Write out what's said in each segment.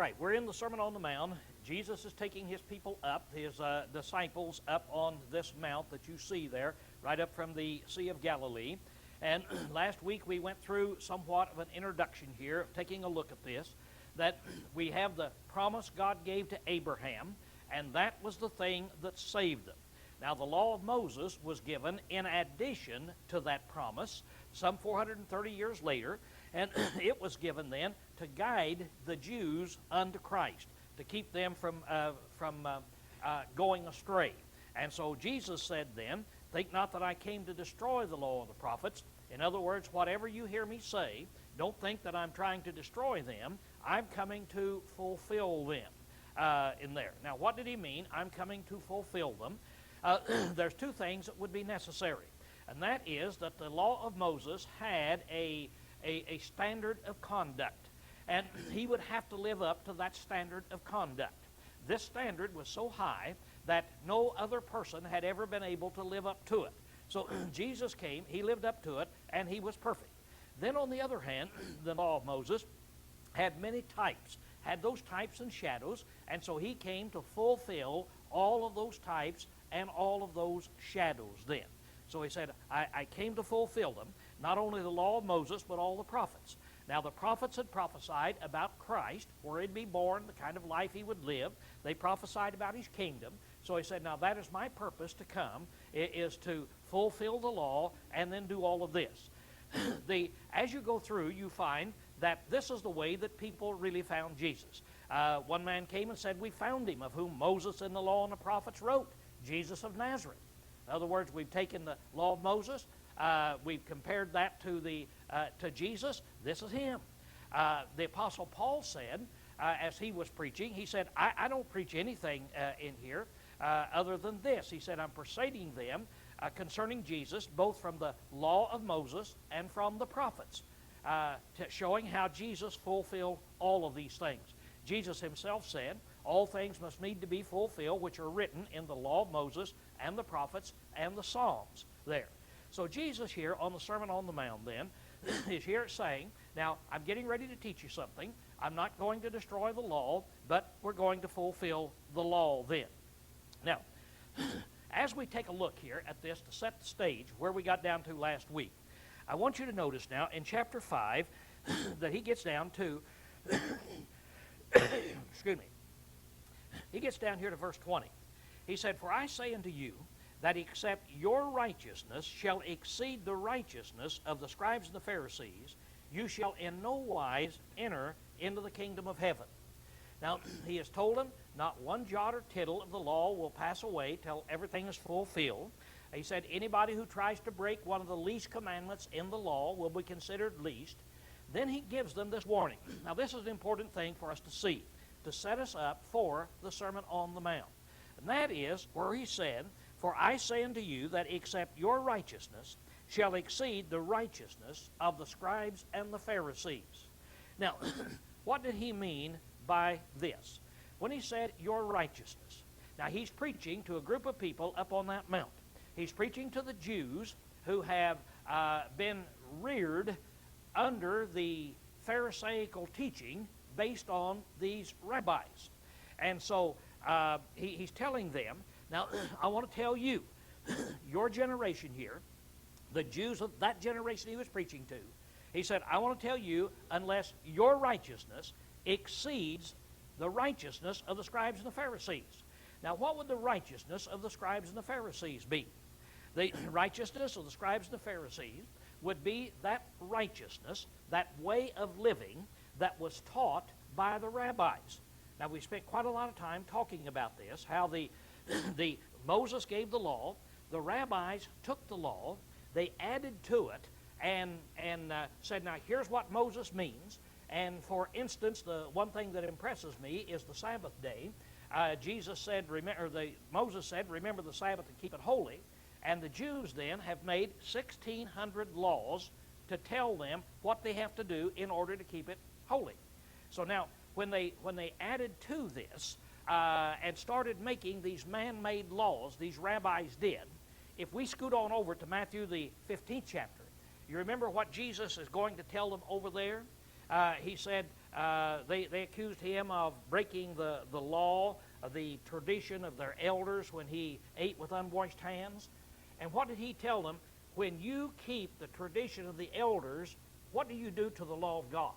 right, we're in the Sermon on the Mount. Jesus is taking his people up, his disciples up on this mount that you see there, right up from the Sea of Galilee. And last week we went through somewhat of an introduction here, taking a look at this, that we have the promise God gave to Abraham, and that was the thing that saved them. Now, the law of Moses was given in addition to that promise some 430 years later, and it was given then to guide the Jews unto Christ, to keep them from going astray. And so Jesus said then, think not that I came to destroy the law of the prophets. In other words, whatever you hear me say, don't think that I'm trying to destroy them. I'm coming to fulfill them in there. Now, what did he mean? I'm coming to fulfill them. There's two things that would be necessary, and that is that the law of Moses had a standard of conduct, and he would have to live up to that standard of conduct. This standard was so high that no other person had ever been able to live up to it. So Jesus came, he lived up to it, and he was perfect. Then on the other hand, the law of Moses had many types, had those types and shadows, and so he came to fulfill all of those types and all of those shadows then. So he said, I came to fulfill them, not only the law of Moses, but all the prophets. Now, the prophets had prophesied about Christ, where he'd be born, the kind of life he would live. They prophesied about his kingdom. So he said, now that is my purpose to come, is to fulfill the law and then do all of this. As you go through, you find that this is the way that people really found Jesus. One man came and said, we found him, of whom Moses and the law and the prophets wrote, Jesus of Nazareth. In other words, we've taken the law of Moses, we've compared that to Jesus. This is him. The Apostle Paul said, as he was preaching, he said, I don't preach anything in here other than this. He said, I'm persuading them concerning Jesus, both from the law of Moses and from the prophets, showing how Jesus fulfilled all of these things. Jesus himself said, all things must need to be fulfilled which are written in the law of Moses and the prophets and the Psalms there. So Jesus here on the Sermon on the Mount then is here saying, now I'm getting ready to teach you something. I'm not going to destroy the law, but we're going to fulfill the law then. Now, as we take a look here at this to set the stage where we got down to last week, I want you to notice now in chapter 5 that he gets down to, excuse me, he gets down here to verse 20. He said, for I say unto you, that except your righteousness shall exceed the righteousness of the scribes and the Pharisees, you shall in no wise enter into the kingdom of heaven. Now, he has told them, not one jot or tittle of the law will pass away till everything is fulfilled. He said, anybody who tries to break one of the least commandments in the law will be considered least. Then he gives them this warning. Now, this is an important thing for us to see, to set us up for the Sermon on the Mount. And that is where he said, for I say unto you that except your righteousness shall exceed the righteousness of the scribes and the Pharisees. Now, what did he mean by this? When he said your righteousness, now he's preaching to a group of people up on that mount. He's preaching to the Jews who have been reared under the Pharisaical teaching based on these rabbis. And so he's telling them, now I want to tell you, your generation here, the Jews of that generation he was preaching to, he said, I want to tell you, unless your righteousness exceeds the righteousness of the scribes and the Pharisees. Now, what would the righteousness of the scribes and the Pharisees be? The righteousness of the scribes and the Pharisees would be that righteousness, that way of living that was taught by the rabbis. Now, we spent quite a lot of time talking about this, how the Moses gave the law, the rabbis took the law, they added to it, and said, now here's what Moses means. And for instance, the one thing that impresses me is the Sabbath day. Moses said, remember the Sabbath and keep it holy. And the Jews then have made 1,600 laws to tell them what they have to do in order to keep it holy. So now, when they added to this and started making these man-made laws, these rabbis did, if we scoot on over to Matthew the 15th chapter, you remember what Jesus is going to tell them over there? He said they accused him of breaking the law, the tradition of their elders when he ate with unwashed hands. And what did he tell them? When you keep the tradition of the elders, what do you do to the law of God?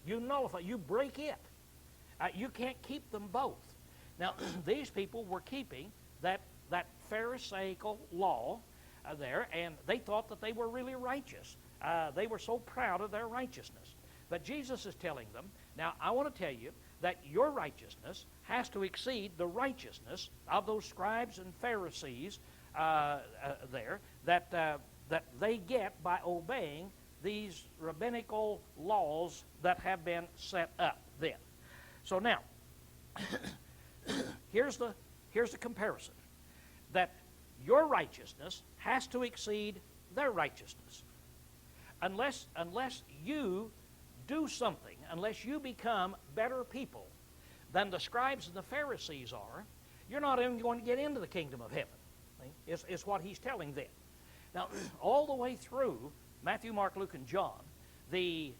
You nullify, you break it. You can't keep them both. Now, these people were keeping that Pharisaical law there, and they thought that they were really righteous. They were so proud of their righteousness. But Jesus is telling them, now I want to tell you that your righteousness has to exceed the righteousness of those scribes and Pharisees there that they get by obeying these rabbinical laws that have been set up then. So now, here's the comparison. That your righteousness has to exceed their righteousness. Unless you do something, unless you become better people than the scribes and the Pharisees are, you're not even going to get into the kingdom of heaven. Is what he's telling them. Now, all the way through Matthew, Mark, Luke, and John, the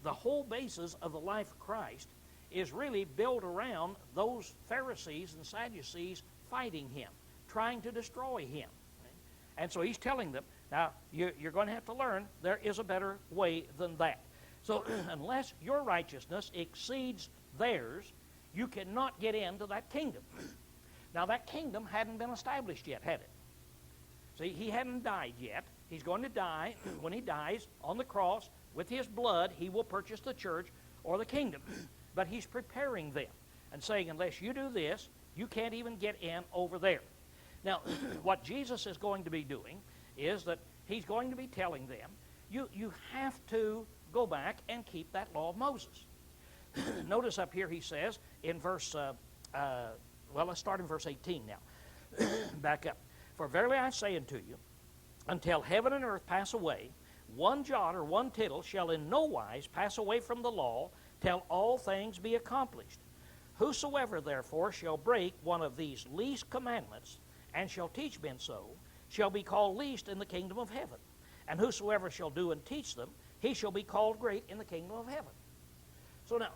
whole basis of the life of Christ is really built around those Pharisees and Sadducees fighting him, trying to destroy him. And so he's telling them, now, you're going to have to learn there is a better way than that. So unless your righteousness exceeds theirs, you cannot get into that kingdom. Now, that kingdom hadn't been established yet, had it? See, he hadn't died yet. He's going to die. When he dies on the cross, with his blood, he will purchase the church or the kingdom. But he's preparing them and saying, unless you do this, you can't even get in over there. Now, what Jesus is going to be doing is that he's going to be telling them, you have to go back and keep that law of Moses. Notice up here he says in verse, let's start in verse 18 now. Back up. For verily I say unto you, until heaven and earth pass away, one jot or one tittle shall in no wise pass away from the law, till all things be accomplished. Whosoever therefore shall break one of these least commandments, and shall teach men so, shall be called least in the kingdom of heaven. And whosoever shall do and teach them, he shall be called great in the kingdom of heaven. So now,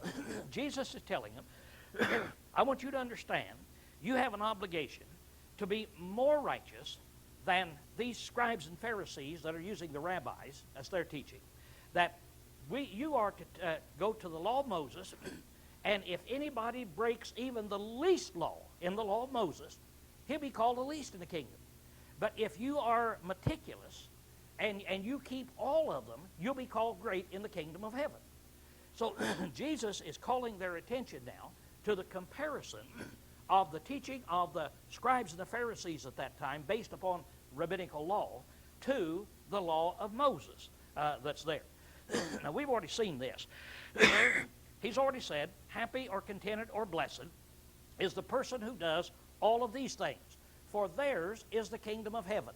Jesus is telling them, I want you to understand, you have an obligation to be more righteous than these scribes and Pharisees that are using the rabbis as their teaching. That you are to go to the law of Moses, and if anybody breaks even the least law in the law of Moses, he'll be called the least in the kingdom. But if you are meticulous and you keep all of them, you'll be called great in the kingdom of heaven. So Jesus is calling their attention now to the comparison of the teaching of the scribes and the Pharisees at that time based upon rabbinical law to the law of Moses that's there. Now, we've already seen this. He's already said, happy or contented or blessed is the person who does all of these things, for theirs is the kingdom of heaven.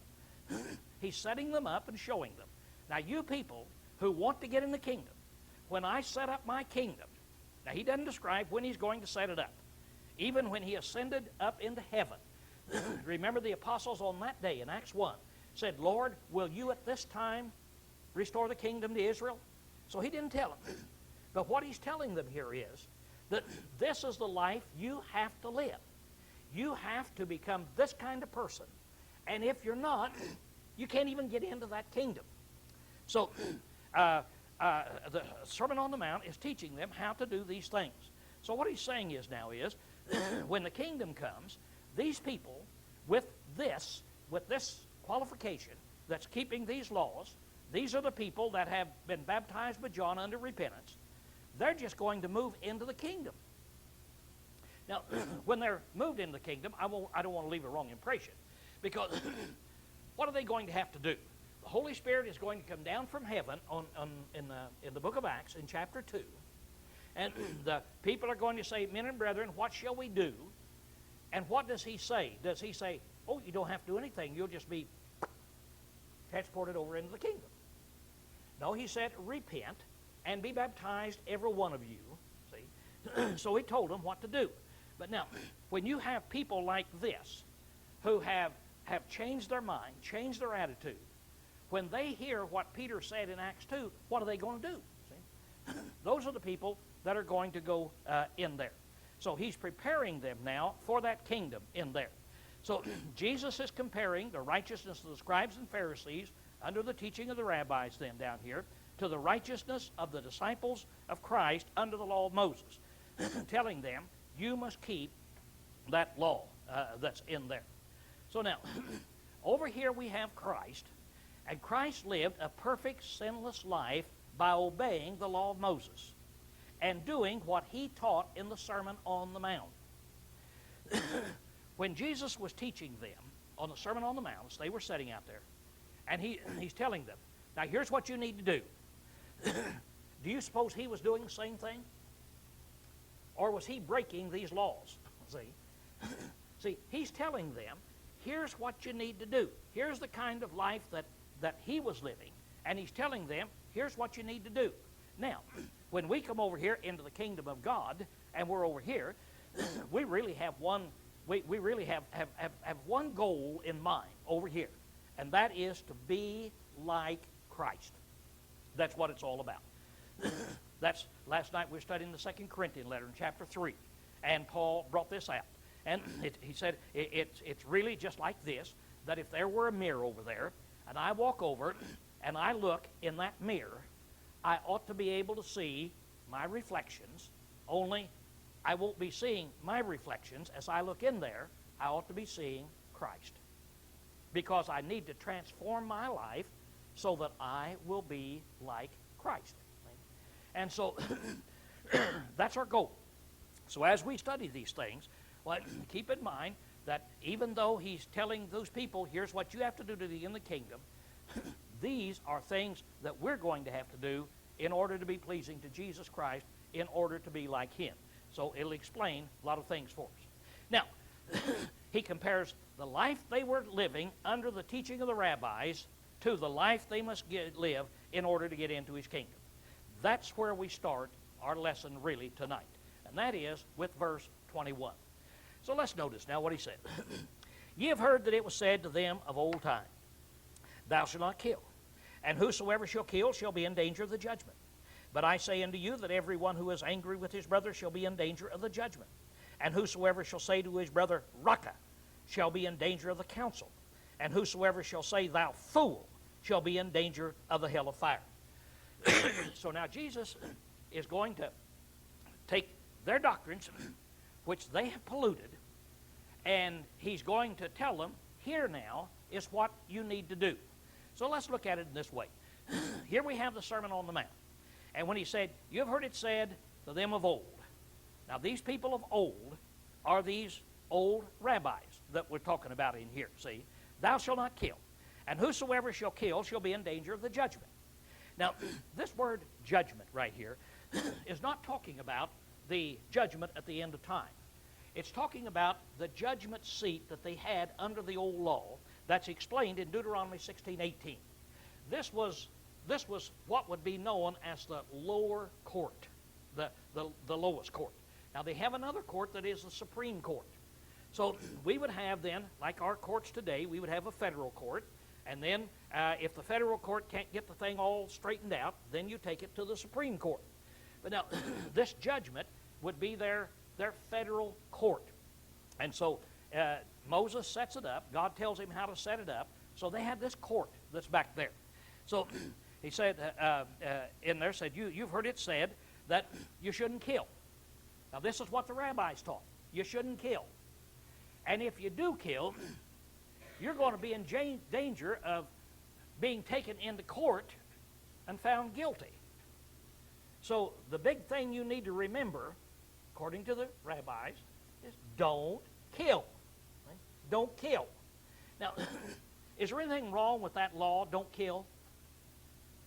He's setting them up and showing them. Now, you people who want to get in the kingdom, when I set up my kingdom, now he doesn't describe when he's going to set it up. Even when he ascended up into heaven, remember the apostles on that day in Acts 1 said, Lord, will you at this time restore the kingdom to Israel? So he didn't tell them. But what he's telling them here is that this is the life you have to live. You have to become this kind of person. And if you're not, you can't even get into that kingdom. So the Sermon on the Mount is teaching them how to do these things. So what he's saying is now is, when the kingdom comes, these people with this qualification that's keeping these laws, these are the people that have been baptized by John under repentance. They're just going to move into the kingdom. Now, when they're moved into the kingdom, I don't want to leave a wrong impression, because what are they going to have to do? The Holy Spirit is going to come down from heaven in the book of Acts in chapter 2, and the people are going to say, men and brethren, what shall we do? And what does he say? Does he say, oh, you don't have to do anything, you'll just be transported over into the kingdom? No, he said, repent and be baptized, every one of you. See? So he told them what to do. But now, when you have people like this who have changed their mind, changed their attitude, when they hear what Peter said in Acts 2, what are they going to do? See? Those are the people that are going to go in there. So he's preparing them now for that kingdom in there. So Jesus is comparing the righteousness of the scribes and Pharisees under the teaching of the rabbis then down here to the righteousness of the disciples of Christ under the law of Moses, telling them you must keep that law that's in there. So now, over here we have Christ, and Christ lived a perfect sinless life by obeying the law of Moses and doing what he taught in the Sermon on the Mount. When Jesus was teaching them on the Sermon on the Mount, they were sitting out there, and he's telling them, now here's what you need to do. Do you suppose he was doing the same thing? Or was he breaking these laws? See, he's telling them, here's what you need to do. Here's the kind of life that he was living, and he's telling them, here's what you need to do. Now, when we come over here into the kingdom of God, and we're over here, we really have one. We really have one goal in mind over here, and that is to be like Christ. That's what it's all about. That's last night we were studying the 2 Corinthians letter in chapter 3, and Paul brought this out. And he said it's really just like this, that if there were a mirror over there, and I walk over and I look in that mirror, I ought to be able to see my reflections, only I won't be seeing my reflections as I look in there. I ought to be seeing Christ. Because I need to transform my life so that I will be like Christ. And so that's our goal. So as we study these things, well, keep in mind that even though he's telling those people, here's what you have to do to be in the kingdom, these are things that we're going to have to do in order to be pleasing to Jesus Christ, in order to be like him. So it'll explain a lot of things for us. Now, he compares the life they were living under the teaching of the rabbis to the life they must live in order to get into his kingdom. That's where we start our lesson really tonight. And that is with verse 21. So let's notice now what he said. Ye have heard that it was said to them of old time, thou shalt not kill, and whosoever shall kill shall be in danger of the judgment. But I say unto you that every one who is angry with his brother shall be in danger of the judgment. And whosoever shall say to his brother, Raca, shall be in danger of the council. And whosoever shall say, thou fool, shall be in danger of the hell of fire. So now Jesus is going to take their doctrines, which they have polluted, and he's going to tell them, here now is what you need to do. So let's look at it in this way. Here we have the Sermon on the Mount. And when he said, you have heard it said to them of old. Now these people of old are these old rabbis that we're talking about in here, see. Thou shalt not kill, and whosoever shall kill shall be in danger of the judgment. Now, this word judgment right here is not talking about the judgment at the end of time. It's talking about the judgment seat that they had under the old law that's explained in Deuteronomy 16:18. This was what would be known as the lower court, the lowest court. Now, they have another court that is the Supreme Court. So we would have then, like our courts today, we would have a federal court. And then if the federal court can't get the thing all straightened out, then you take it to the Supreme Court. But now, this judgment would be their federal court. And so Moses sets it up. God tells him how to set it up. So they had this court that's back there. So he said in there, said, you've heard it said that you shouldn't kill. Now this is what the rabbis taught. You shouldn't kill. And if you do kill, you're going to be in danger of being taken into court and found guilty. So the big thing you need to remember, according to the rabbis, is don't kill. Right? Don't kill. Now, is there anything wrong with that law, don't kill?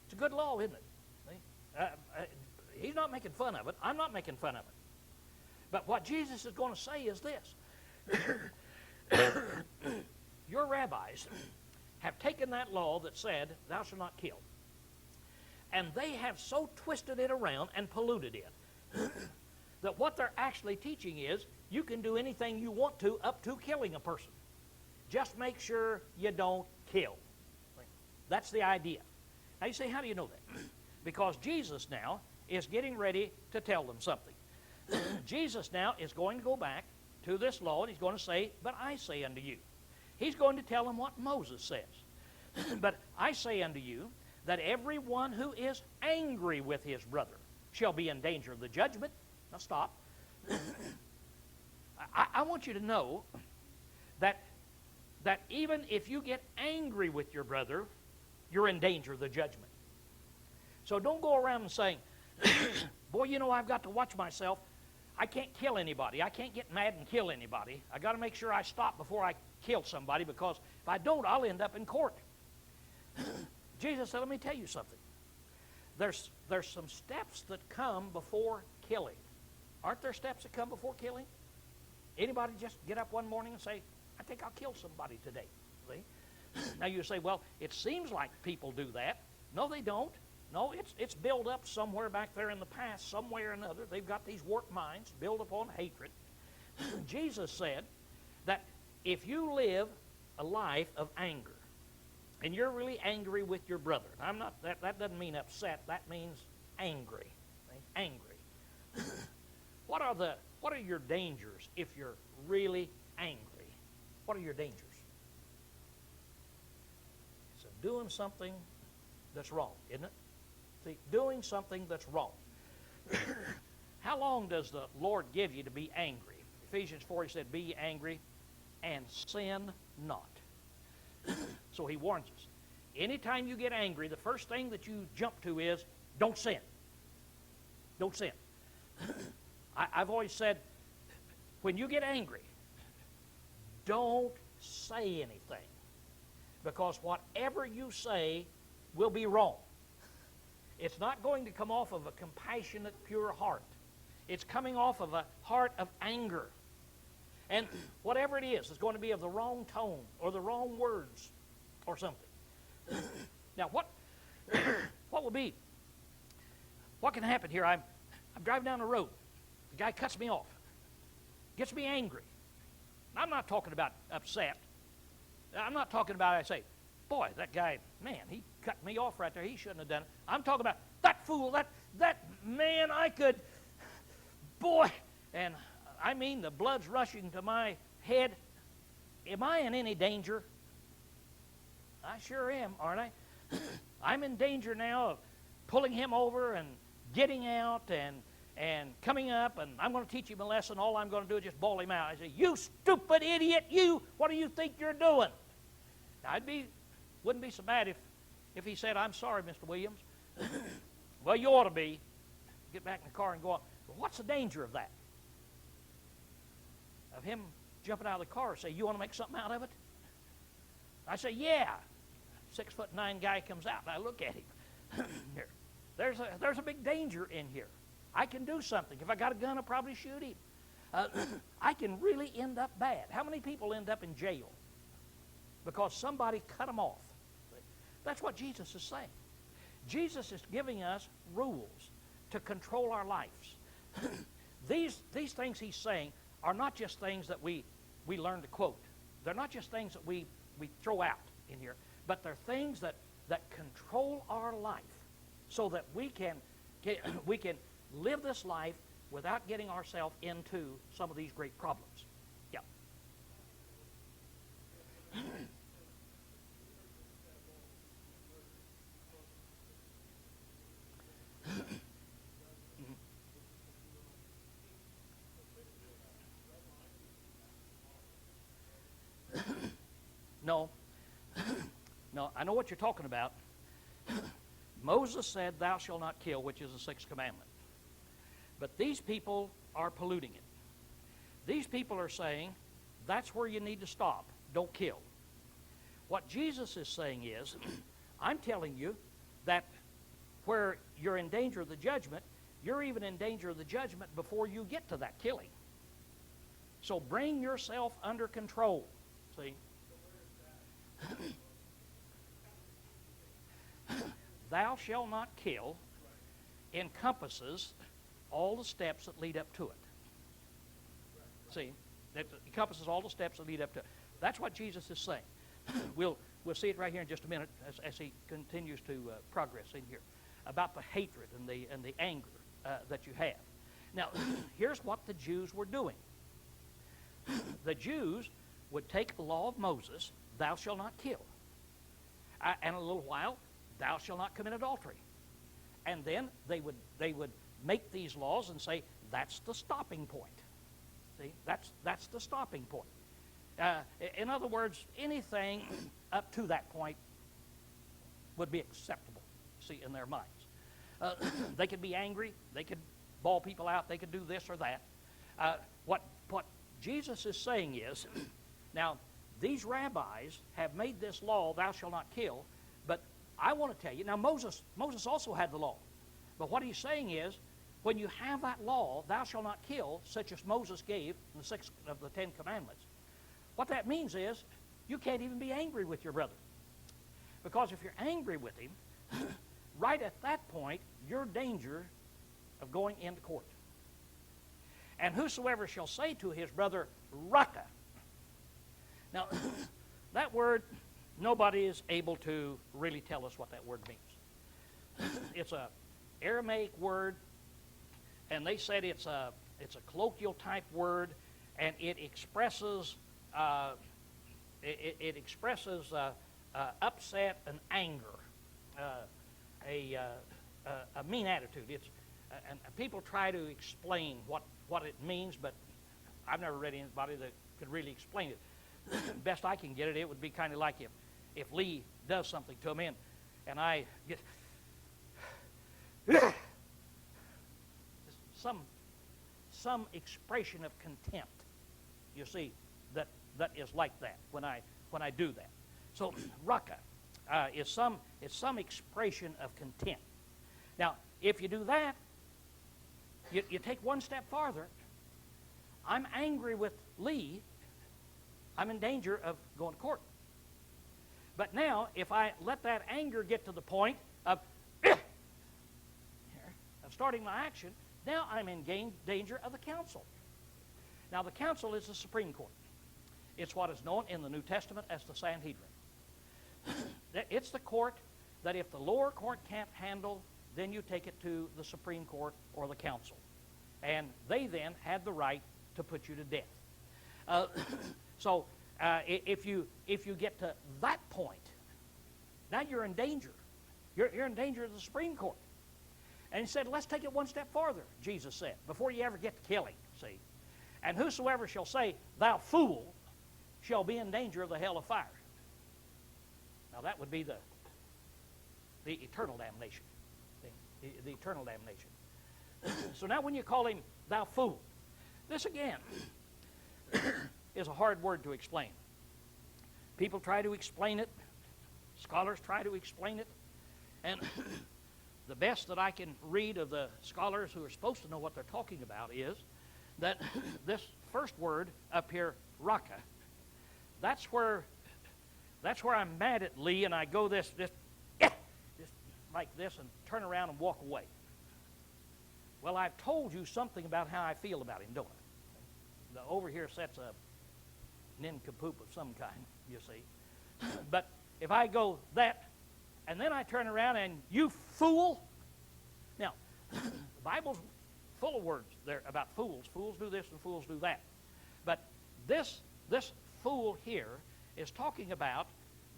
It's a good law, isn't it? He's not making fun of it. I'm not making fun of it. But what Jesus is going to say is this. Your rabbis have taken that law that said, thou shalt not kill, and they have so twisted it around and polluted it that what they're actually teaching is you can do anything you want to up to killing a person. Just make sure you don't kill. That's the idea. Now you say, how do you know that? Because Jesus now is getting ready to tell them something. Jesus now is going to go back to this law, and he's going to say, but I say unto you. He's going to tell them what Moses says. But I say unto you that everyone who is angry with his brother shall be in danger of the judgment. Now stop. I want you to know that even if you get angry with your brother, you're in danger of the judgment. So don't go around and saying, boy, you know, I've got to watch myself. I can't kill anybody. I can't get mad and kill anybody. I got to make sure I stop before I kill somebody, because if I don't, I'll end up in court. Jesus said, let me tell you something. There's some steps that come before killing. Aren't there steps that come before killing? Anybody just get up one morning and say, I think I'll kill somebody today. See? Now you say, well, it seems like people do that. No, they don't. No, it's built up somewhere back there in the past, somewhere or another. They've got these warped minds built upon hatred. Jesus said that if you live a life of anger, and you're really angry with your brother, I'm not, that doesn't mean upset, that means angry. Angry. What are your dangers if you're really angry? What are your dangers? So doing something that's wrong, isn't it? See, doing something that's wrong. How long does the Lord give you to be angry? Ephesians 4, he said, be ye angry and sin not. So he warns us. Anytime you get angry, the first thing that you jump to is, don't sin. Don't sin. I've always said, when you get angry, don't say anything, because whatever you say will be wrong. It's not going to come off of a compassionate, pure heart. It's coming off of a heart of anger. And whatever it is, it's going to be of the wrong tone or the wrong words or something. Now, what will be? What can happen here? I'm driving down the road. The guy cuts me off. Gets me angry. I'm not talking about upset. I'm not talking about, I say, boy, that guy, man, he cut me off right there. He shouldn't have done it. I'm talking about that fool, that man, I could, boy. And I mean, the blood's rushing to my head. Am I in any danger? I sure am, aren't I? I'm in danger now of pulling him over and getting out and coming up, and I'm going to teach him a lesson. All I'm going to do is just bawl him out. I say, you stupid idiot, you, what do you think you're doing? Now, wouldn't be so bad if he said, I'm sorry, Mr. Williams. Well, you ought to be. Get back in the car and go on. But what's the danger of that? Of him jumping out of the car and say, you want to make something out of it? I say, yeah. 6'9" guy comes out, and I look at him. Here. There's a big danger in here. I can do something. If I got a gun, I'll probably shoot him. I can really end up bad. How many people end up in jail because somebody cut them off? That's what Jesus is saying. Jesus is giving us rules to control our lives. These things he's saying are not just things that we learn to quote. They're not just things that we throw out in here, but they're things that control our life so that we can live this life without getting ourselves into some of these great problems. Yeah. No. No, I know what you're talking about. Moses said, thou shalt not kill, which is the sixth commandment. But these people are polluting it. These people are saying, that's where you need to stop. Don't kill. What Jesus is saying is, I'm telling you that where you're in danger of the judgment, you're even in danger of the judgment before you get to that killing. So bring yourself under control. See? Thou shalt not kill encompasses all the steps that lead up to it. See? That encompasses all the steps that lead up to it. That's what Jesus is saying. We'll see it right here in just a minute as he continues to progress in here about the hatred and the anger. that you have. Now, here's what the Jews were doing. The Jews would take the law of Moses, thou shalt not kill. And a little while, thou shalt not commit adultery. And then they would make these laws and say, that's the stopping point. See, that's the stopping point. In other words, anything up to that point would be acceptable, see, in their minds. They could be angry, they could bawl people out, they could do this or that. What Jesus is saying is, now, these rabbis have made this law, thou shalt not kill, but I want to tell you, now Moses also had the law, but what he's saying is, when you have that law, thou shalt not kill, such as Moses gave in the 6th of the 10 Commandments, what that means is, you can't even be angry with your brother. Because if you're angry with him, right at that point, you're in danger of going into court. And whosoever shall say to his brother, Raka. Now, that word, nobody is able to really tell us what that word means. It's an Aramaic word, and they said it's a colloquial type word, and it expresses upset and anger, a mean attitude. And people try to explain what it means, but I've never read anybody that could really explain it. Best I can get it would be kind of like if Lee does something to me and I get some expression of contempt, you see, that is like that when I do that. So raka is some expression of contempt. Now, if you do that, you take one step farther. I'm angry with Lee. I'm in danger of going to court. But now, if I let that anger get to the point of starting my action, now I'm in danger of the council. Now, the council is the Supreme Court. It's what is known in the New Testament as the Sanhedrin. It's the court that if the lower court can't handle, then you take it to the Supreme Court or the council. And they then had the right to put you to death. So if you get to that point, now you're in danger. You're in danger of the Supreme Court. And he said, let's take it one step farther, Jesus said, before you ever get to killing, see. And whosoever shall say, thou fool, shall be in danger of the hell of fire. Now that would be the eternal damnation. The eternal damnation. So now when you call him thou fool, this again is a hard word to explain. People try to explain it. Scholars try to explain it. And the best that I can read of the scholars who are supposed to know what they're talking about is that this first word up here, raka, that's where I'm mad at Lee and I go just like this and turn around and walk away. Well, I've told you something about how I feel about him, don't I? The over here sets a nincompoop of some kind, you see. But if I go that, and then I turn around and you fool. Now, the Bible's full of words there about fools. Fools do this and fools do that. But this fool here is talking about,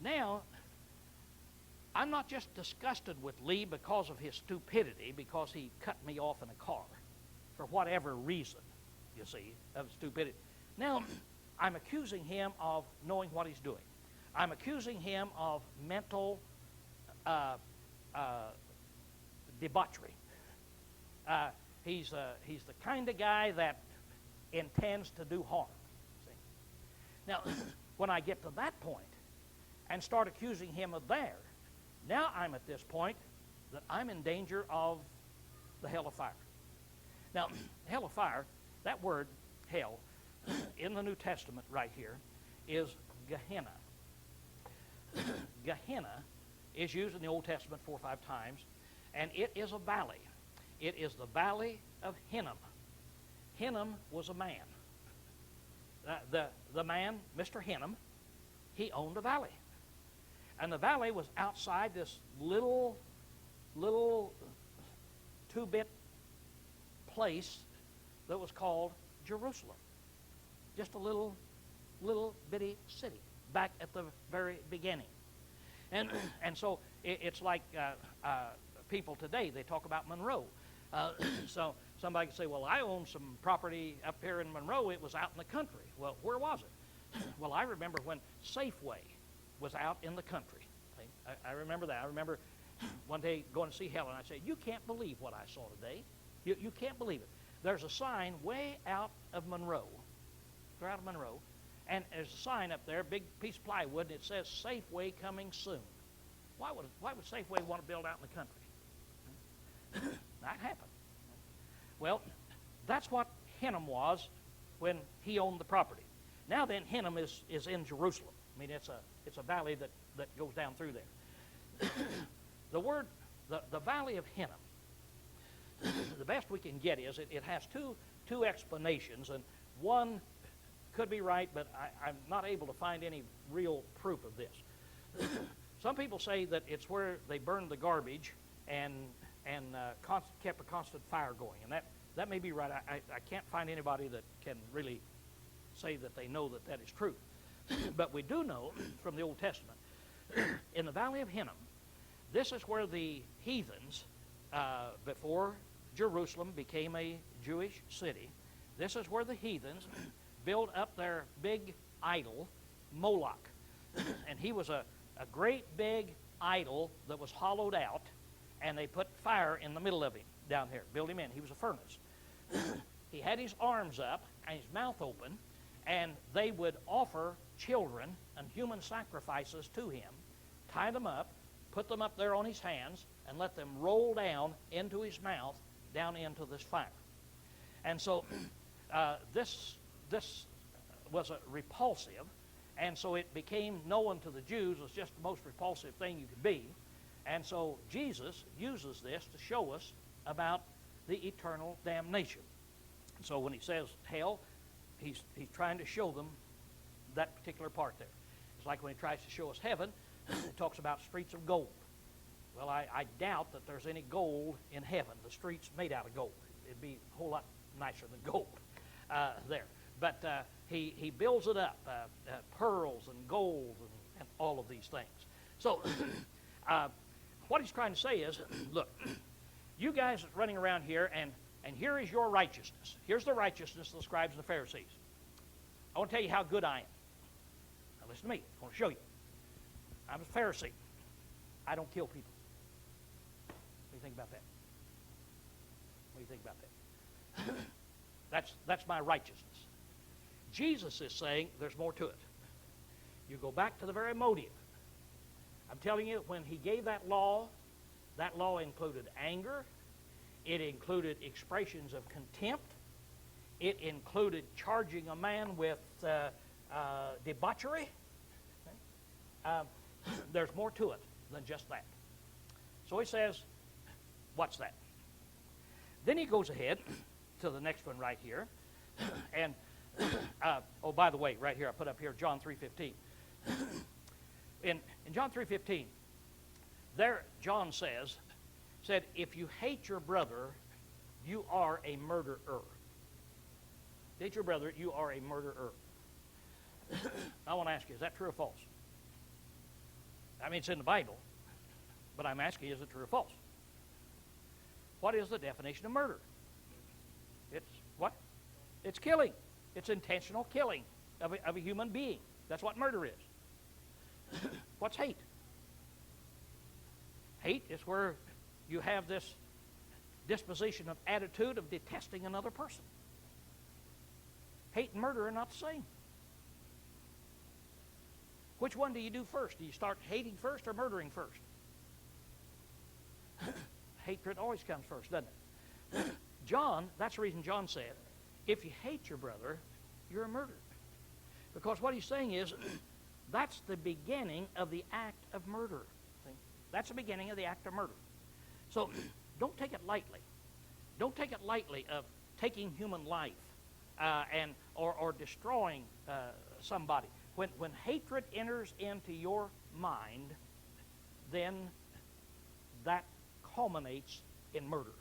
now, I'm not just disgusted with Lee because of his stupidity, because he cut me off in a car, for whatever reason, you see, of stupidity. Now, I'm accusing him of knowing what he's doing. I'm accusing him of mental debauchery. He's the kind of guy that intends to do harm. See? Now, when I get to that point and start accusing him of there, now I'm at this point that I'm in danger of the hell of fire. Now, hell of fire, that word, hell, in the New Testament right here, is Gehenna. Gehenna is used in the Old Testament 4 or 5 times, and it is a valley. It is the valley of Hinnom. Hinnom was a man. The man, Mr. Hinnom, he owned a valley. And the valley was outside this little 2-bit place that was called Jerusalem. Just a little bitty city back at the very beginning. And so it's like people today, they talk about Monroe. So somebody can say, well, I own some property up here in Monroe. It was out in the country. Well, where was it? Well, I remember when Safeway was out in the country. I remember that. I remember one day going to see Helen. I said, you can't believe what I saw today. You can't believe it. There's a sign way out of Monroe. They're out of Monroe. And there's a sign up there, a big piece of plywood, and it says Safeway coming soon. Why would Safeway want to build out in the country? That happened. Well, that's what Hinnom was when he owned the property. Now then, Hinnom is in Jerusalem. I mean, it's a valley that goes down through there. The Valley of Hinnom, the best we can get is it has two explanations, and one could be right, but I'm not able to find any real proof of this. Some people say that it's where they burned the garbage and kept a constant fire going, and that may be right. I can't find anybody that can really say that they know that is true. But we do know from the Old Testament, in the Valley of Hinnom, this is where the heathens, before Jerusalem became a Jewish city, this is where the heathens built up their big idol, Moloch. And he was a great big idol that was hollowed out, and they put fire in the middle of him down here, built him in. He was a furnace. He had his arms up and his mouth open, and they would offer children and human sacrifices to him, tie them up, put them up there on his hands, and let them roll down into his mouth, down into this fire. And so this was a repulsive, and so it became known to the Jews as just the most repulsive thing you could be. And so Jesus uses this to show us about the eternal damnation. So when he says hell, he's trying to show them that particular part there. It's like when he tries to show us heaven, it talks about streets of gold. Well, I doubt that there's any gold in heaven. The streets made out of gold. It'd be a whole lot nicer than gold there. But he builds it up, pearls and gold and all of these things. So what he's trying to say is, look, you guys are running around here, and here is your righteousness. Here's the righteousness of the scribes and the Pharisees. I want to tell you how good I am. Now listen to me. I want to show you. I'm a Pharisee. I don't kill people. What do you think about that? What do you think about that? That's my righteousness. Jesus is saying there's more to it. You go back to the very motive. I'm telling you, when he gave that law included anger. It included expressions of contempt. It included charging a man with debauchery. There's more to it than just that. So he says, what's that? Then he goes ahead to the next one right here. And, oh, by the way, right here, I put up here John 3:15. In John 3:15, there John said, if you hate your brother, you are a murderer. Hate your brother, you are a murderer. I want to ask you, is that true or false? I mean, it's in the Bible, but I'm asking you, is it true or false? What is the definition of murder? It's what? It's killing. It's intentional killing of a human being. That's what murder is. What's hate? Hate is where you have this disposition of attitude of detesting another person. Hate and murder are not the same. Which one do you do first? Do you start hating first or murdering first? Hatred always comes first, doesn't it? John, that's the reason John said, if you hate your brother, you're a murderer. Because what he's saying is, that's the beginning of the act of murder. See? That's the beginning of the act of murder. So don't take it lightly. Don't take it lightly of taking human life or destroying somebody. When hatred enters into your mind, then that culminates in murder.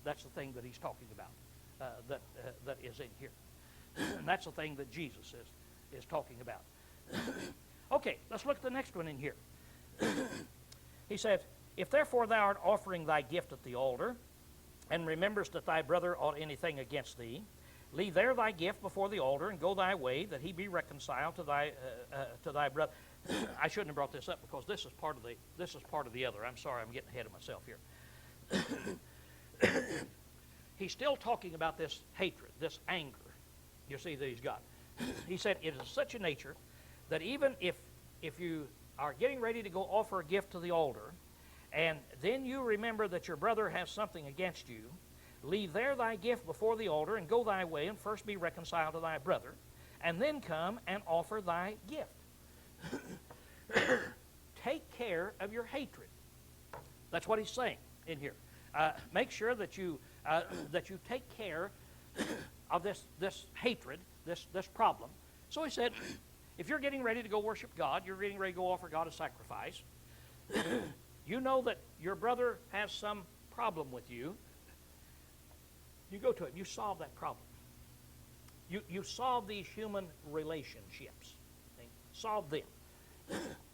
That's the thing that he's talking about. that is in here. And that's the thing that Jesus is talking about. Okay, let's look at the next one in here. He said, if therefore thou art offering thy gift at the altar, and rememberest that thy brother ought anything against thee, leave there thy gift before the altar, and go thy way, that he be reconciled to thy brother. I shouldn't have brought this up because this is part of the other. I'm sorry, I'm getting ahead of myself here. He's still talking about this hatred, this anger, you see, that he's got. He said, it is such a nature that even if you are getting ready to go offer a gift to the altar, and then you remember that your brother has something against you, leave there thy gift before the altar, and go thy way, and first be reconciled to thy brother, and then come and offer thy gift. Take care of your hatred. That's what he's saying in here. Make sure that you take care of this hatred, this problem. So he said, if you're getting ready to go worship God, you're getting ready to go offer God a sacrifice, you know that your brother has some problem with you, you go to it, you solve that problem. You solve these human relationships. Okay? Solve them.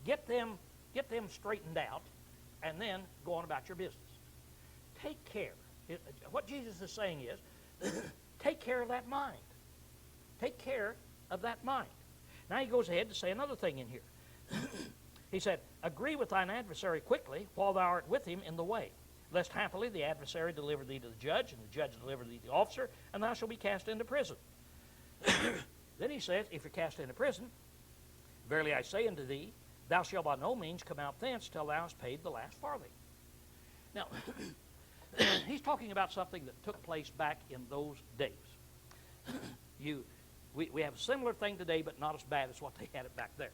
Get them straightened out, and then go on about your business. Take care. What Jesus is saying is, take care of that mind. Take care of that mind. Now he goes ahead to say another thing in here. He said, agree with thine adversary quickly while thou art with him in the way, lest happily the adversary deliver thee to the judge, and the judge deliver thee to the officer, and thou shalt be cast into prison. Then he says, if you're cast into prison, verily I say unto thee, thou shalt by no means come out thence till thou hast paid the last farthing. Now, he's talking about something that took place back in those days. We have a similar thing today, but not as bad as what they had it back there.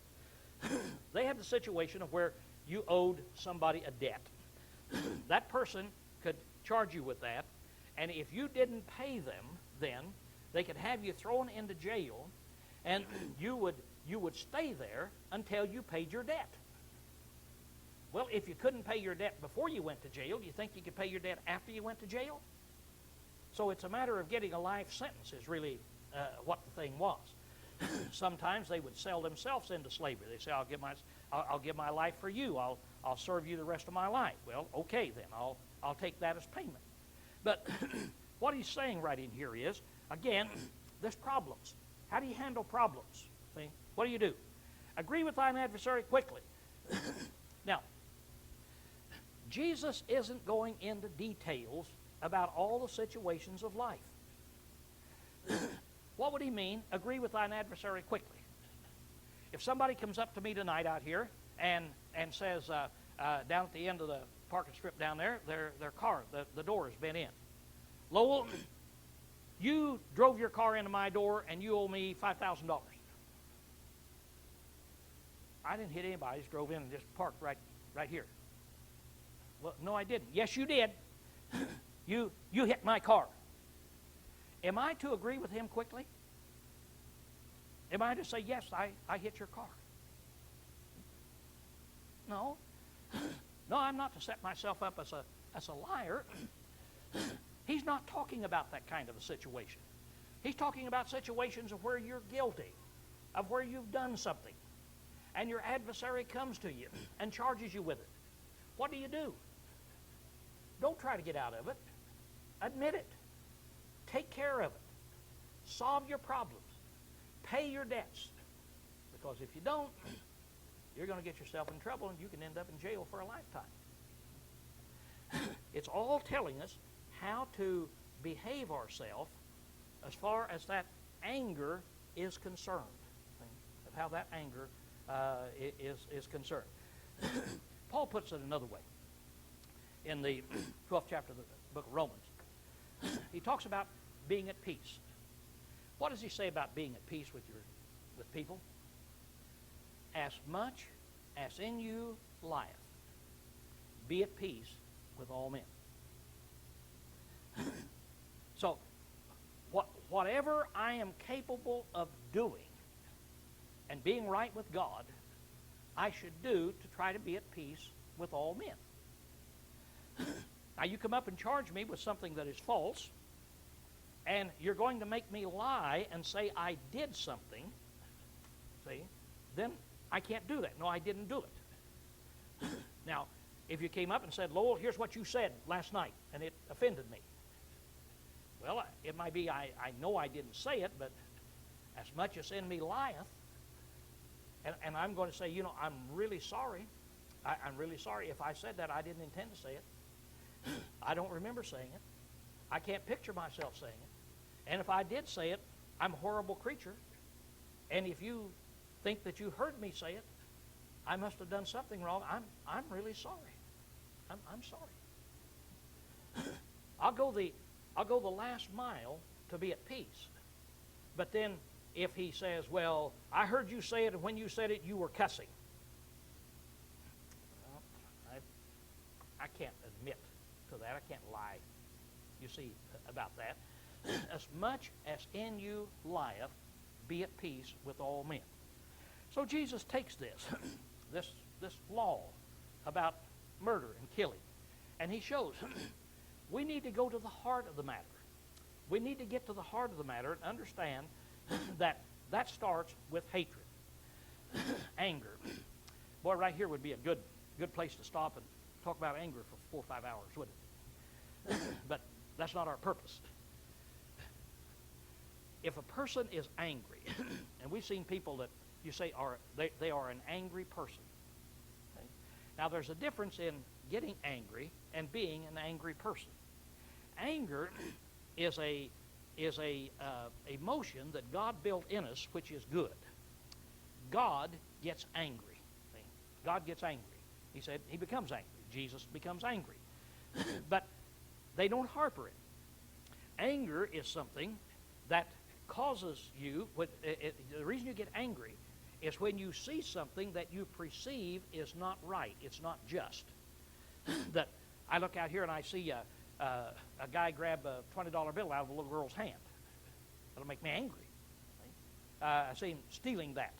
They had the situation of where you owed somebody a debt. That person could charge you with that, and if you didn't pay them then, they could have you thrown into jail, and you would stay there until you paid your debt. Well, if you couldn't pay your debt before you went to jail, do you think you could pay your debt after you went to jail? So it's a matter of getting a life sentence is really what the thing was. Sometimes they would sell themselves into slavery. They say, I'll give my life for you. I'll serve you the rest of my life. Well, okay then, I'll take that as payment. But what he's saying right in here is, again, there's problems. How do you handle problems? See? What do? Agree with thine adversary quickly. Now, Jesus isn't going into details about all the situations of life. What would he mean, agree with thine adversary quickly? If somebody comes up to me tonight out here and says, down at the end of the parking strip down there, their car, the door has been in. Lowell, you drove your car into my door and you owe me $5,000. I didn't hit anybody. I just drove in and just parked right here. Well, no, I didn't. Yes, you did. You hit my car. Am I to agree with him quickly? Am I to say, yes, I hit your car? No. No, I'm not to set myself up as a liar. He's not talking about that kind of a situation. He's talking about situations of where you're guilty, of where you've done something, and your adversary comes to you and charges you with it. What do? Don't try to get out of it. Admit it. Take care of it. Solve your problems. Pay your debts. Because if you don't, you're going to get yourself in trouble and you can end up in jail for a lifetime. It's all telling us how to behave ourselves as far as that anger is concerned. Of how that anger is concerned. Paul puts it another way. In the 12th chapter of the book of Romans, he talks about being at peace. What does he say about being at peace with people? As much as in you lieth, be at peace with all men. So, whatever I am capable of doing and being right with God, I should do to try to be at peace with all men. Now, you come up and charge me with something that is false, and you're going to make me lie and say I did something, see, then I can't do that. No, I didn't do it. Now, if you came up and said, Lowell, here's what you said last night, and it offended me. Well, it might be I know I didn't say it, but as much as in me lieth, and I'm going to say, I'm really sorry. I'm really sorry. If I said that, I didn't intend to say it. I don't remember saying it. I can't picture myself saying it. And if I did say it, I'm a horrible creature. And if you think that you heard me say it, I must have done something wrong. I'm really sorry. I'm sorry. I'll go the last mile to be at peace. But then if he says, well, I heard you say it, and when you said it, you were cussing. Well, I can't admit to that. I can't lie, you see, about that. As much as in you lieth, be at peace with all men. So Jesus takes this law about murder and killing, and he shows we need to go to the heart of the matter. We need to get to the heart of the matter and understand that starts with hatred, anger. Boy, right here would be a good place to stop and talk about anger for 4 or 5 hours, wouldn't it? But that's not our purpose. If a person is angry, and we've seen people that you say they are an angry person. Okay? Now, there's a difference in getting angry and being an angry person. Anger is a emotion that God built in us, which is good. God gets angry. See? God gets angry. He said he becomes angry. Jesus becomes angry. But they don't harbor it. Anger is something that causes you, the reason you get angry is when you see something that you perceive is not right. It's not just. That I look out here and I see a guy grab a $20 bill out of a little girl's hand. That'll make me angry. I see him stealing that.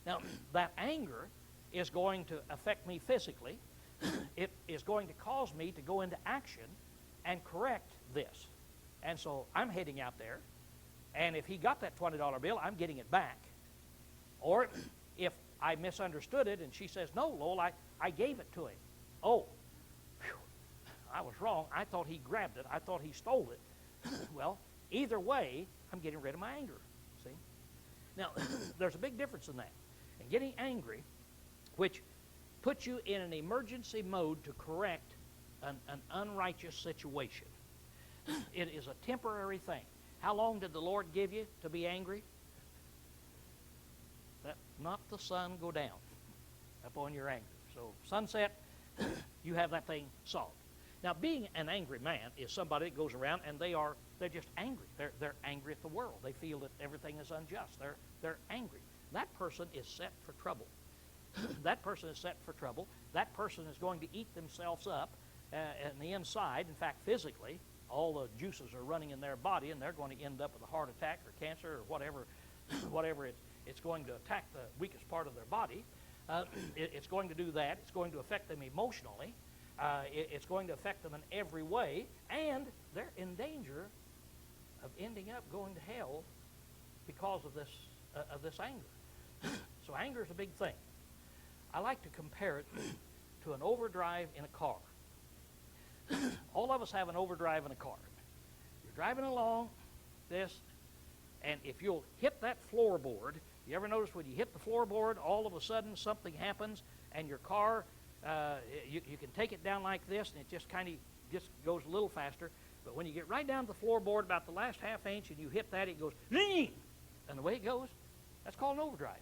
Now, that anger is going to affect me physically. It is going to cause me to go into action and correct this. And so I'm heading out there, and if he got that $20 bill, I'm getting it back. Or if I misunderstood it and she says, no, Lowell, I gave it to him. Oh, whew, I was wrong. I thought he grabbed it. I thought he stole it. Well, either way, I'm getting rid of my anger. See? Now, there's a big difference in that. And getting angry, which puts you in an emergency mode to correct an unrighteous situation. It is a temporary thing. How long did the Lord give you to be angry? Let not the sun go down upon your anger. So sunset, you have that thing solved. Now, being an angry man is somebody that goes around and they're just angry. They're angry at the world. They feel that everything is unjust. They're angry. That person is set for trouble. That person is set for trouble. That person is going to eat themselves up on the inside. In fact, physically, all the juices are running in their body, and they're going to end up with a heart attack or cancer or whatever it's going to attack the weakest part of their body. It's going to do that. It's going to affect them emotionally. It's going to affect them in every way, and they're in danger of ending up going to hell because of this anger. So anger is a big thing. I like to compare it to an overdrive in a car. All of us have an overdrive in a car. You're driving along this, and if you'll hit that floorboard, you ever notice when you hit the floorboard, all of a sudden something happens, and your car, you can take it down like this, and it just kind of just goes a little faster. But when you get right down to the floorboard, about the last half inch, and you hit that, it goes, zing! And the way it goes, that's called an overdrive.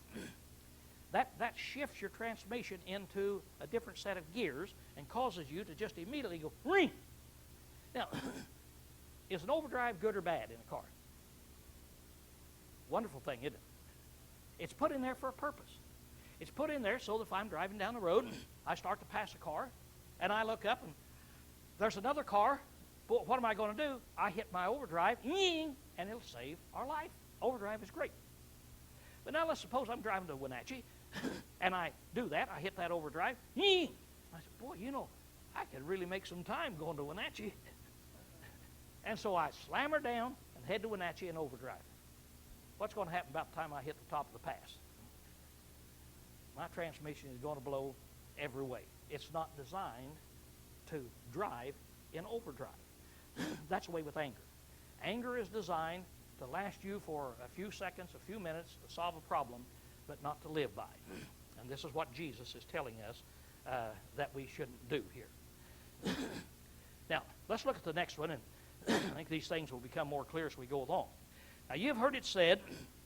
That shifts your transmission into a different set of gears and causes you to just immediately go, ring! Now, is an overdrive good or bad in a car? Wonderful thing, isn't it? It's put in there for a purpose. It's put in there so that if I'm driving down the road, I start to pass a car, and I look up, and there's another car. But what am I going to do? I hit my overdrive, and it'll save our life. Overdrive is great. But now let's suppose I'm driving to Wenatchee, and I do that. I hit that overdrive. I said, boy, I could really make some time going to Wenatchee. And so I slam her down and head to Wenatchee and overdrive. What's going to happen about the time I hit the top of the pass? My transmission is going to blow every way. It's not designed to drive in overdrive. That's the way with anger. Anger is designed to last you for a few seconds, a few minutes, to solve a problem, but not to live by. And this is what Jesus is telling us that we shouldn't do here. Now, let's look at the next one, and I think these things will become more clear as we go along. Now, you've heard it said,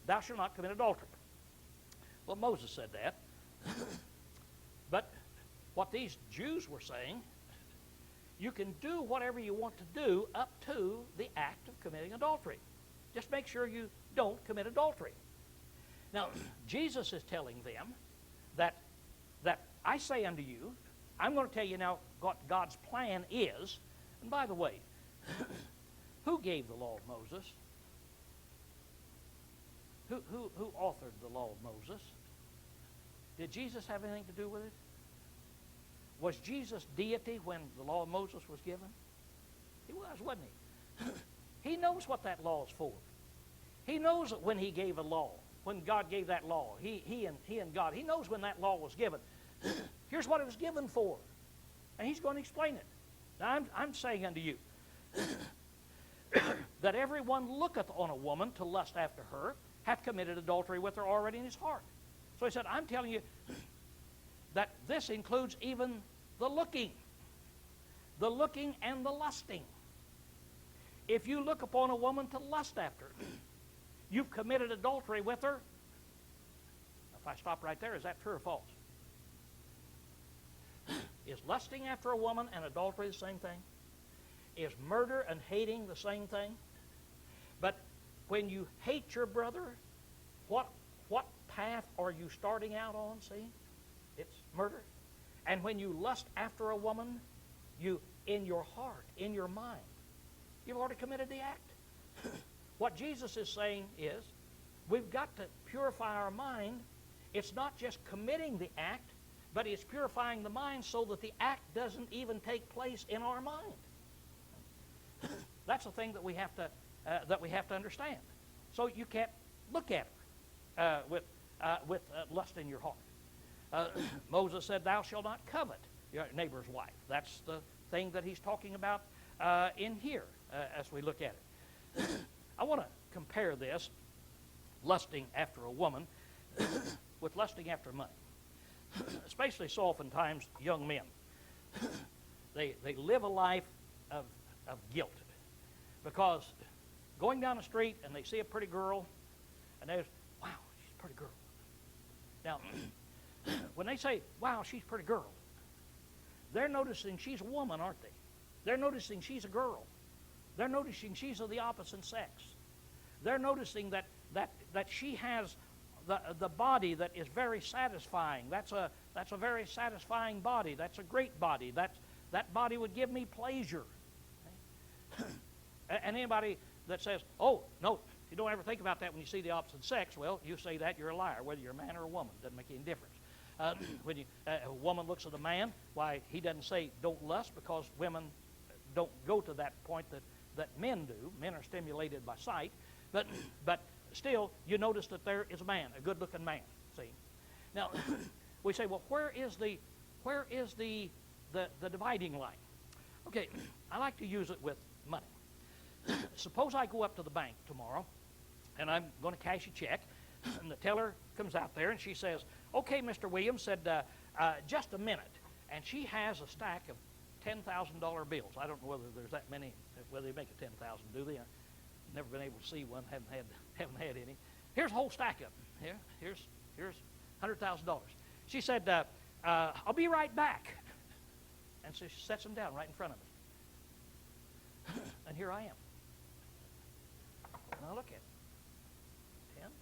thou shalt not commit adultery. Well, Moses said that. But what these Jews were saying, you can do whatever you want to do up to the act of committing adultery. Just make sure you don't commit adultery. Now, Jesus is telling them that I say unto you, I'm going to tell you now what God's plan is. And by the way, who gave the law of Moses? Who authored the law of Moses? Did Jesus have anything to do with it? Was Jesus deity when the law of Moses was given? He was, wasn't he? He knows what that law is for. He knows that when he gave a law, when God gave that law, he and God, he knows when that law was given. Here's what it was given for. And he's going to explain it. Now, I'm saying unto you that everyone looketh on a woman to lust after her hath committed adultery with her already in his heart. So he said, I'm telling you that this includes even the looking and the lusting. If you look upon a woman to lust after, you've committed adultery with her. If I stop right there, is that true or false? Is lusting after a woman and adultery the same thing? Is murder and hating the same thing? But when you hate your brother, what path are you starting out on, see? It's murder. And when you lust after a woman, you, in your heart, in your mind, you've already committed the act. What Jesus is saying is, we've got to purify our mind. It's not just committing the act, but it's purifying the mind so that the act doesn't even take place in our mind. That's the thing that we have to understand. So you can't look at her with lust in your heart. Moses said, "Thou shalt not covet your neighbor's wife." That's the thing that he's talking about in here as we look at it. I want to compare this lusting after a woman with lusting after money. Especially so oftentimes young men. They live a life of guilt. Because going down the street and they see a pretty girl and they say, wow, she's a pretty girl. Now, when they say, wow, she's a pretty girl, they're noticing she's a woman, aren't they? They're noticing she's a girl. They're noticing she's of the opposite sex. They're noticing that she has the body that is very satisfying. That's a very satisfying body. That's a great body. That body would give me pleasure. And anybody that says, oh, no, you don't ever think about that when you see the opposite sex, well, you say that, you're a liar, whether you're a man or a woman. Doesn't make any difference. When a woman looks at a man, why, he doesn't say don't lust, because women don't go to that point that men do. Men are stimulated by sight. But still, you notice that there is a man, a good-looking man. See, now we say, well, where is the dividing line? Okay, I like to use it with money. Suppose I go up to the bank tomorrow, and I'm going to cash a check, and the teller comes out there and she says, "Okay, Mr. Williams," said, "just a minute," and she has a stack of $10,000 bills. I don't know whether there's that many, whether they make a 10,000, do they? I've never been able to see one. Haven't had any. Here's a whole stack of them. Here's $100,000. She said, "I'll be right back," and so she sets them down right in front of me. And here I am. Now look at it. 10,000.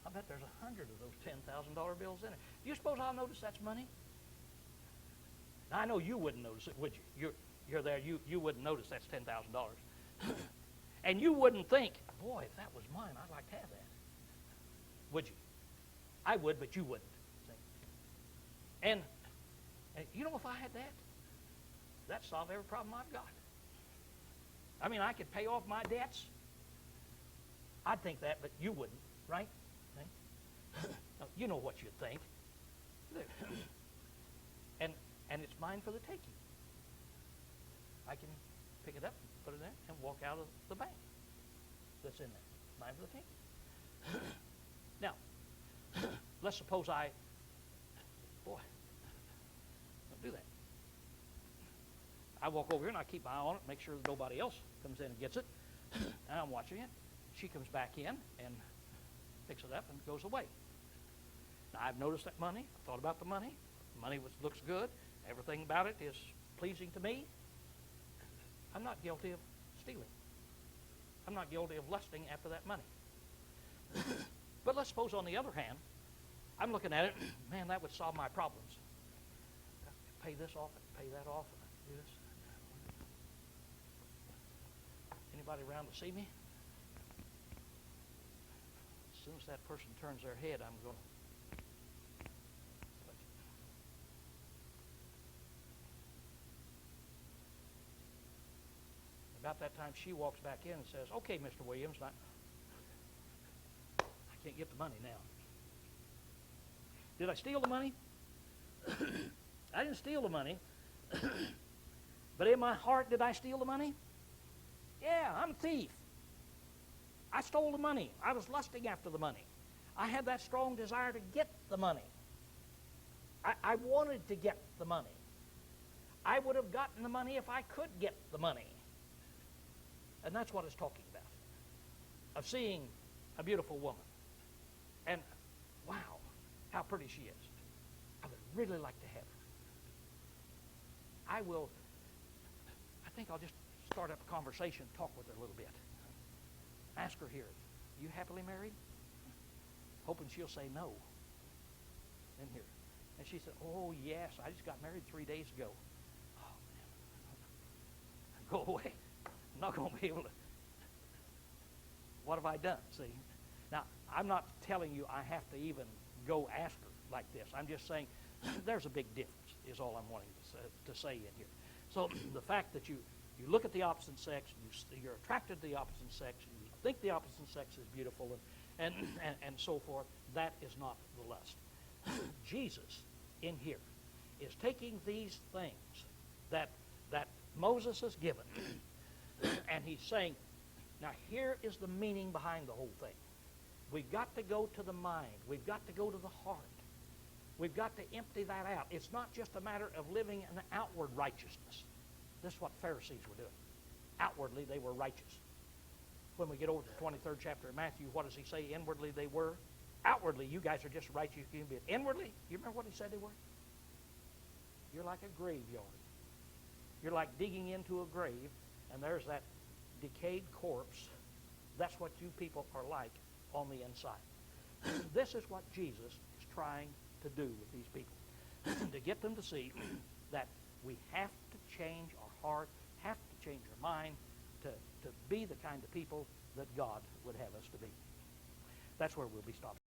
I bet there's 100 of those $10,000 bills in it. Do you suppose I'll notice that's money? Now, I know you wouldn't notice it, would you? You're there. You wouldn't notice that's $10,000. And you wouldn't think, boy, if that was mine, I'd like to have that. Would you? I would, but you wouldn't. See? And you know, if I had that, that'd solve every problem I've got. I mean, I could pay off my debts. I'd think that, but you wouldn't, right? No, you know what you'd think. And it's mine for the taking. I can pick it up, put it in, and walk out of the bank that's in there. Mine for the taking. Now, let's suppose boy, don't do that. I walk over here and I keep my eye on it, make sure that nobody else comes in and gets it. And I'm watching it. She comes back in and picks it up and goes away. Now, I've noticed that money. I thought about the money. The money looks good. Everything about it is pleasing to me. I'm not guilty of stealing. I'm not guilty of lusting after that money. But let's suppose, on the other hand, I'm looking at it, man, that would solve my problems. I could pay this off, I could pay that off, and I could do this. Anybody around to see me? As soon as that person turns their head, I'm going to. About that time, she walks back in and says, "Okay, Mr. Williams, I can't get the money now." Did I steal the money? I didn't steal the money. But in my heart, did I steal the money? Yeah, I'm a thief. I stole the money. I was lusting after the money. I had that strong desire to get the money. I wanted to get the money. I would have gotten the money if I could get the money. And that's what it's talking about. Of seeing a beautiful woman. And, wow, how pretty she is. I would really like to have her. I think I'll just start up a conversation, talk with her a little bit. Ask her here, you happily married? Hoping she'll say no. In here. And she said, oh, yes, I just got married 3 days ago. Oh, man. Go away. I'm not going to be able to. What have I done? See? Now, I'm not telling you I have to even go ask her like this. I'm just saying there's a big difference is all I'm wanting to say in here. So the fact that you look at the opposite sex, you're attracted to the opposite sex, you think the opposite sex is beautiful and so forth, that is not the lust. Jesus in here is taking these things that Moses has given and he's saying, now here is the meaning behind the whole thing. We've got to go to the mind. We've got to go to the heart. We've got to empty that out. It's not just a matter of living an outward righteousness. This is what Pharisees were doing. Outwardly, they were righteous. When we get over to the 23rd chapter of Matthew, what does he say? Inwardly, they were. Outwardly, you guys are just righteous. You can be. Inwardly, you remember what he said they were? You're like a graveyard. You're like digging into a grave, and there's that decayed corpse. That's what you people are like on the inside. This is what Jesus is trying to do with these people. To get them to see that we have to change our heart, have to change our mind to be the kind of people that God would have us to be. That's where we'll be stopping.